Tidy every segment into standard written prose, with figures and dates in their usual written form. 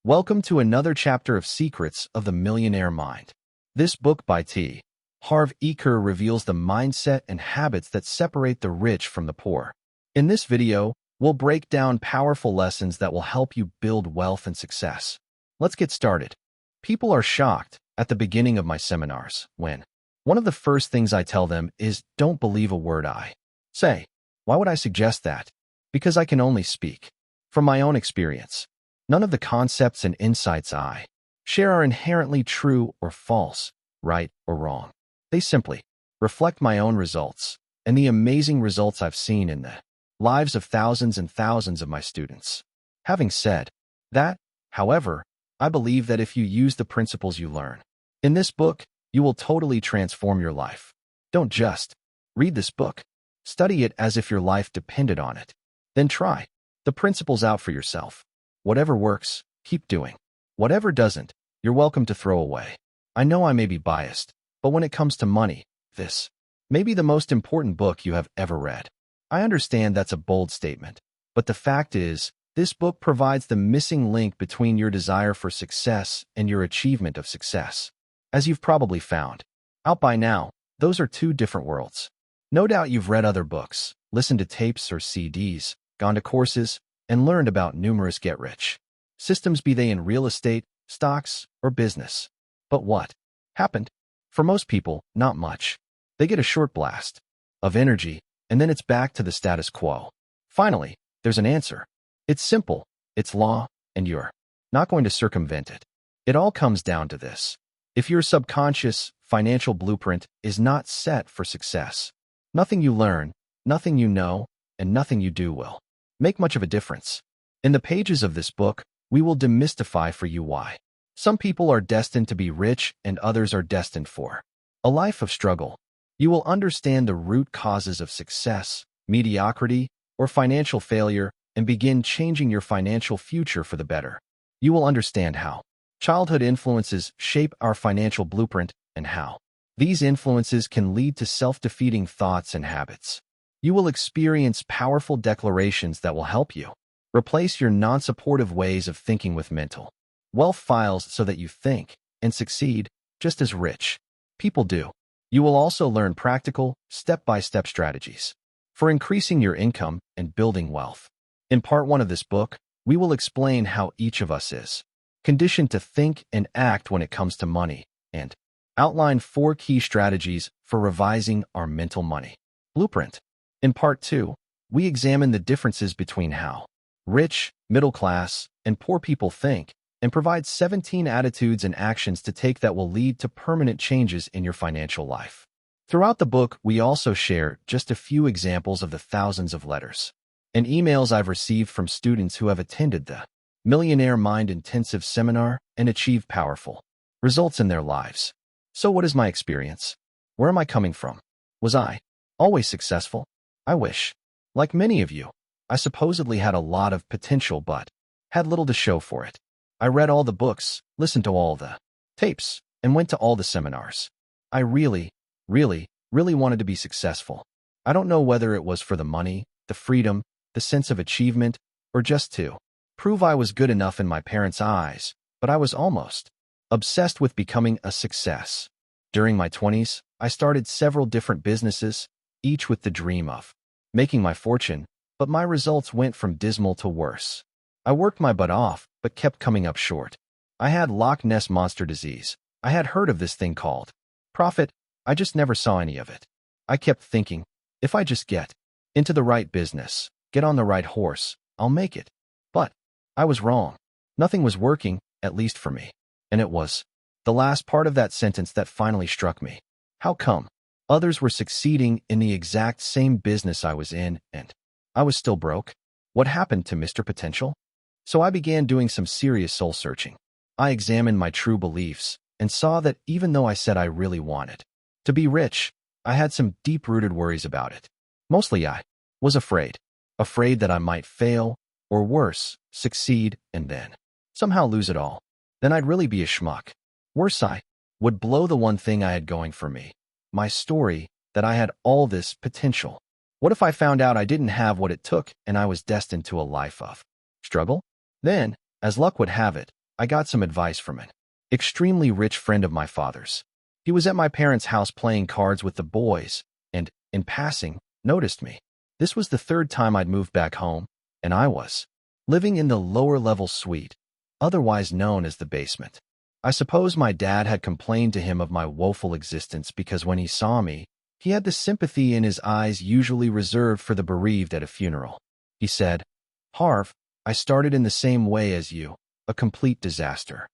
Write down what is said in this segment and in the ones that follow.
Welcome to another chapter of Secrets of the Millionaire Mind. This book by T. Harv Eker reveals the mindset and habits that separate the rich from the poor. In this video, we'll break down powerful lessons that will help you build wealth and success. Let's get started. People are shocked at the beginning of my seminars when one of the first things I tell them is, don't believe a word I say. Why would I suggest that? Because I can only speak from my own experience. None of the concepts and insights I share are inherently true or false, right or wrong. They simply reflect my own results and the amazing results I've seen in the lives of thousands and thousands of my students. Having said that, however, I believe that if you use the principles you learn in this book, you will totally transform your life. Don't just read this book. Study it as if your life depended on it. Then try the principles out for yourself. Whatever works, keep doing. Whatever doesn't, you're welcome to throw away. I know I may be biased, but when it comes to money, this may be the most important book you have ever read. I understand that's a bold statement, but the fact is, this book provides the missing link between your desire for success and your achievement of success. As you've probably found out by now, those are two different worlds. No doubt you've read other books, listened to tapes or CDs, gone to courses, and learned about numerous get-rich systems, be they in real estate, stocks, or business. But what happened? For most people, not much. They get a short blast of energy, and then it's back to the status quo. Finally, there's an answer. It's simple, it's law, and you're not going to circumvent it. It all comes down to this. If your subconscious financial blueprint is not set for success, nothing you learn, nothing you know, and nothing you do will make much of a difference. In the pages of this book, we will demystify for you why some people are destined to be rich and others are destined for a life of struggle. You will understand the root causes of success, mediocrity, or financial failure and begin changing your financial future for the better. You will understand how childhood influences shape our financial blueprint and how these influences can lead to self-defeating thoughts and habits. You will experience powerful declarations that will help you replace your non-supportive ways of thinking with mental wealth files so that you think and succeed just as rich people do. You will also learn practical, step-by-step strategies for increasing your income and building wealth. In part 1 of this book, we will explain how each of us is conditioned to think and act when it comes to money and outline 4 key strategies for revising our mental money blueprint. In part 2, we examine the differences between how rich, middle class, and poor people think and provide 17 attitudes and actions to take that will lead to permanent changes in your financial life. Throughout the book, we also share just a few examples of the thousands of letters and emails I've received from students who have attended the Millionaire Mind Intensive Seminar and achieved powerful results in their lives. So what is my experience? Where am I coming from? Was I always successful? I wish. Like many of you, I supposedly had a lot of potential but had little to show for it. I read all the books, listened to all the tapes, and went to all the seminars. I really wanted to be successful. I don't know whether it was for the money, the freedom, the sense of achievement, or just to prove I was good enough in my parents' eyes, but I was almost obsessed with becoming a success. During my 20s, I started several different businesses, each with the dream of making my fortune, but my results went from dismal to worse. I worked my butt off, but kept coming up short. I had Loch Ness Monster disease. I had heard of this thing called profit. I just never saw any of it. I kept thinking, if I just get into the right business, get on the right horse, I'll make it. But I was wrong. Nothing was working, at least for me. And it was the last part of that sentence that finally struck me. How come others were succeeding in the exact same business I was in, and I was still broke? What happened to Mr. Potential? So I began doing some serious soul searching. I examined my true beliefs and saw that even though I said I really wanted to be rich, I had some deep-rooted worries about it. Mostly I was afraid that I might fail, or worse, succeed, and then somehow lose it all. Then I'd really be a schmuck. Worse, I would blow the one thing I had going for me. My story, that I had all this potential. What if I found out I didn't have what it took and I was destined to a life of struggle? Then, as luck would have it, I got some advice from an extremely rich friend of my father's. He was at my parents' house playing cards with the boys and, in passing, noticed me. This was the third time I'd moved back home, and I was living in the lower-level suite, otherwise known as the basement. I suppose my dad had complained to him of my woeful existence because when he saw me, he had the sympathy in his eyes usually reserved for the bereaved at a funeral. He said, "Harv, I started in the same way as you, a complete disaster."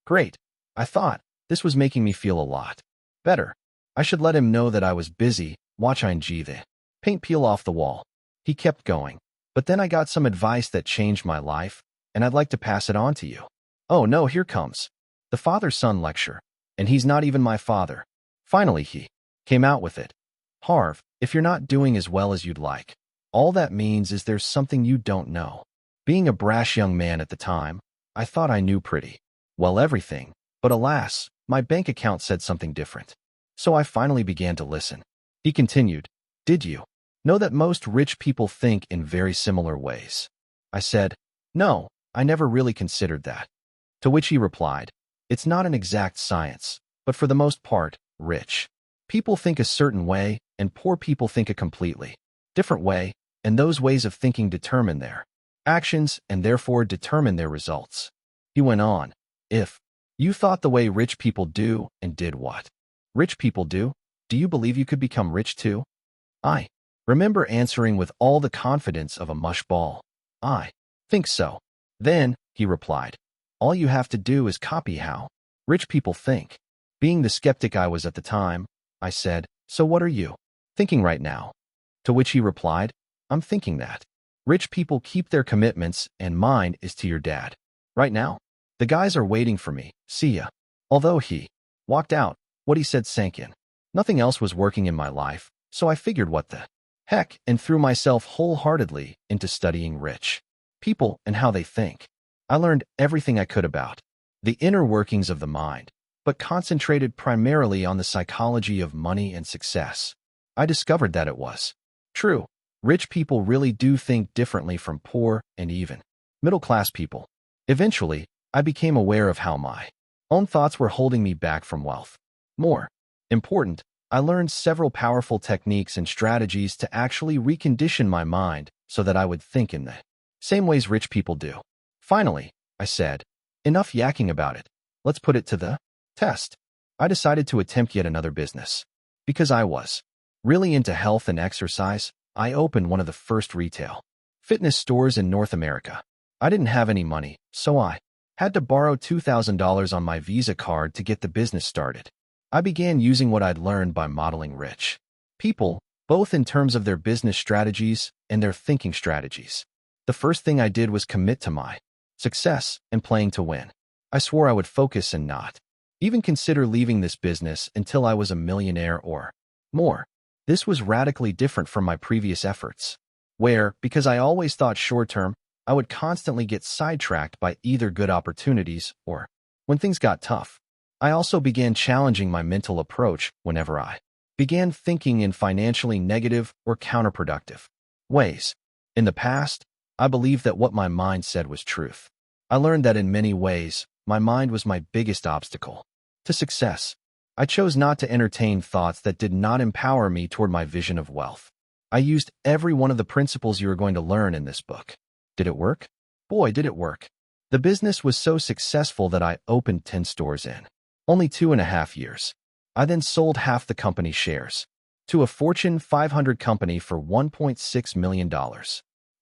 Great, I thought. This was making me feel a lot better. I should let him know that I was busy, watching the paint peel off the wall. He kept going. But then I got some advice that changed my life, and I'd like to pass it on to you. Oh no, here comes the father-son lecture, and he's not even my father. Finally he came out with it. Harv, if you're not doing as well as you'd like, all that means is there's something you don't know. Being a brash young man at the time, I thought I knew pretty well everything, but alas, my bank account said something different. So I finally began to listen. He continued, "Did you know that most rich people think in very similar ways?" I said, "No, I never really considered that." To which he replied, "It's not an exact science, but for the most part, rich people think a certain way, and poor people think a completely different way, and those ways of thinking determine their actions and therefore determine their results." He went on, "If you thought the way rich people do and did what rich people do you believe you could become rich too?" I remember answering with all the confidence of a mush ball, "I think so." "Then," he replied, "all you have to do is copy how rich people think." Being the skeptic I was at the time, I said, "So what are you thinking right now?" To which he replied, "I'm thinking that rich people keep their commitments and mine is to your dad. Right now, the guys are waiting for me. See ya." Although he walked out, what he said sank in. Nothing else was working in my life, so I figured what the heck and threw myself wholeheartedly into studying rich people and how they think. I learned everything I could about the inner workings of the mind, but concentrated primarily on the psychology of money and success. I discovered that it was true. Rich people really do think differently from poor and even middle-class people. Eventually, I became aware of how my own thoughts were holding me back from wealth. More important, I learned several powerful techniques and strategies to actually recondition my mind so that I would think in the same ways rich people do. Finally, I said, "Enough yakking about it. Let's put it to the test." I decided to attempt yet another business. Because I was really into health and exercise, I opened one of the first retail fitness stores in North America. I didn't have any money, so I had to borrow $2,000 on my Visa card to get the business started. I began using what I'd learned by modeling rich people, both in terms of their business strategies and their thinking strategies. The first thing I did was commit to my success and playing to win. I swore I would focus and not even consider leaving this business until I was a millionaire or more. This was radically different from my previous efforts, where, because I always thought short-term, I would constantly get sidetracked by either good opportunities or when things got tough. I also began challenging my mental approach whenever I began thinking in financially negative or counterproductive ways. In the past, I believed that what my mind said was truth. I learned that in many ways, my mind was my biggest obstacle to success. I chose not to entertain thoughts that did not empower me toward my vision of wealth. I used every one of the principles you are going to learn in this book. Did it work? Boy, did it work. The business was so successful that I opened 10 stores in only 2.5 years. I then sold half the company's shares to a Fortune 500 company for $1.6 million.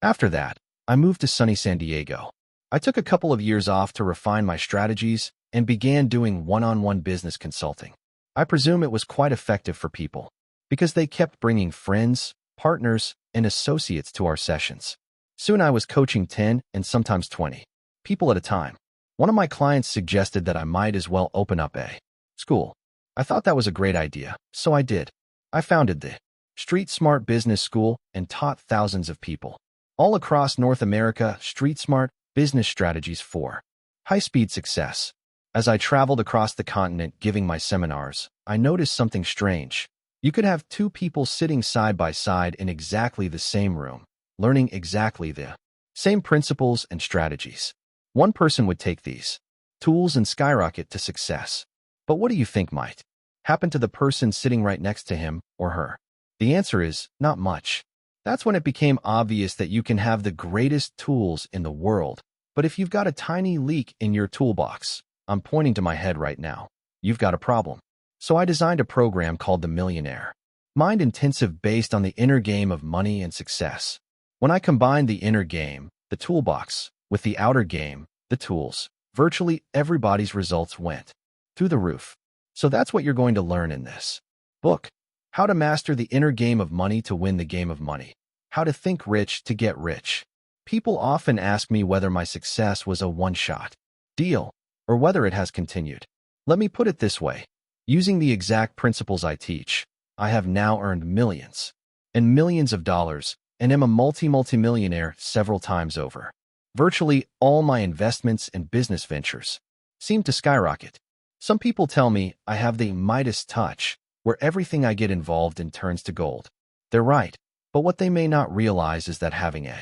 After that, I moved to sunny San Diego. I took a couple of years off to refine my strategies and began doing one-on-one business consulting. I presume it was quite effective for people because they kept bringing friends, partners, and associates to our sessions. Soon I was coaching 10 and sometimes 20 people at a time. One of my clients suggested that I might as well open up a school. I thought that was a great idea, so I did. I founded the Street Smart Business School and taught thousands of people all across North America Street Smart business strategies for high-speed success. As I traveled across the continent giving my seminars, I noticed something strange. You could have two people sitting side by side in exactly the same room, learning exactly the same principles and strategies. One person would take these tools, and skyrocket to success. But what do you think might happen to the person sitting right next to him or her? The answer is not much. That's when it became obvious that you can have the greatest tools in the world, but if you've got a tiny leak in your toolbox, I'm pointing to my head right now, you've got a problem. So I designed a program called the Millionaire, mind-intensive based on the inner game of money and success. When I combined the inner game, the toolbox, with the outer game, the tools, virtually everybody's results went through the roof. So that's what you're going to learn in this book. How to master the inner game of money to win the game of money. How to think rich to get rich. People often ask me whether my success was a one-shot deal or whether it has continued. Let me put it this way. Using the exact principles I teach, I have now earned millions and millions of dollars and am a multi-millionaire several times over. Virtually all my investments and business ventures seem to skyrocket. Some people tell me I have the Midas touch, where everything I get involved in turns to gold. They're right, but what they may not realize is that having a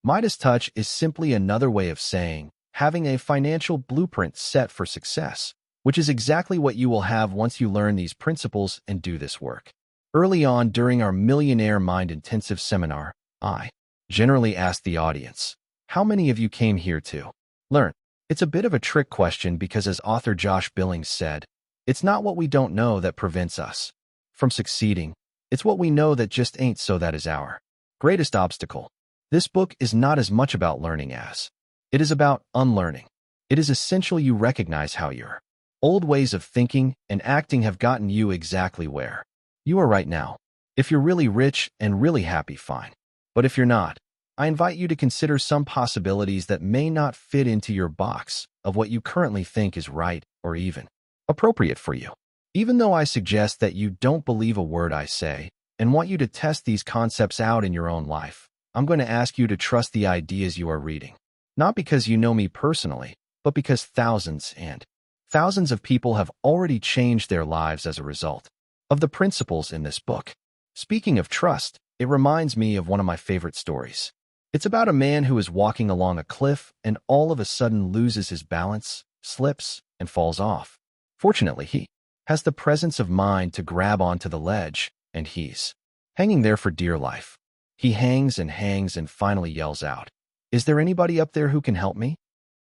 Midas touch is simply another way of saying having a financial blueprint set for success, which is exactly what you will have once you learn these principles and do this work. Early on during our Millionaire Mind Intensive seminar, I generally ask the audience, how many of you came here to learn? It's a bit of a trick question because, as author Josh Billings said, it's not what we don't know that prevents us from succeeding. It's what we know that just ain't so that is our greatest obstacle. This book is not as much about learning as it is about unlearning. It is essential you recognize how your old ways of thinking and acting have gotten you exactly where you are right now. If you're really rich and really happy, fine. But if you're not, I invite you to consider some possibilities that may not fit into your box of what you currently think is right or even appropriate for you. Even though I suggest that you don't believe a word I say and want you to test these concepts out in your own life, I'm going to ask you to trust the ideas you are reading. Not because you know me personally, but because thousands and thousands of people have already changed their lives as a result of the principles in this book. Speaking of trust, it reminds me of one of my favorite stories. It's about a man who is walking along a cliff and all of a sudden loses his balance, slips, and falls off. Fortunately, he has the presence of mind to grab onto the ledge, and he's hanging there for dear life. He hangs and finally yells out, "Is there anybody up there who can help me?"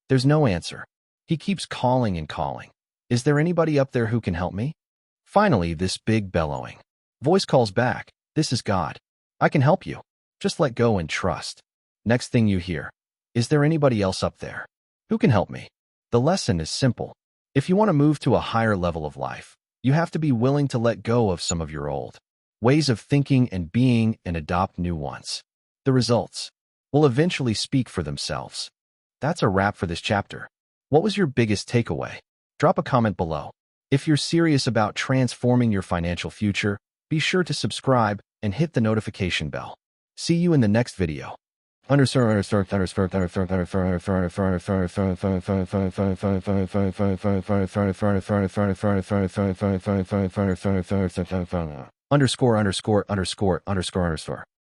There's no answer. He keeps calling and calling. "Is there anybody up there who can help me?" Finally, this big bellowing voice calls back, "This is God. I can help you. Just let go and trust." Next thing you hear, "Is there anybody else up there who can help me?" The lesson is simple. If you want to move to a higher level of life, you have to be willing to let go of some of your old ways of thinking and being and adopt new ones. The results will eventually speak for themselves. That's a wrap for this chapter. What was your biggest takeaway? Drop a comment below. If you're serious about transforming your financial future, be sure to subscribe and hit the notification bell. See you in the next video. Underscore.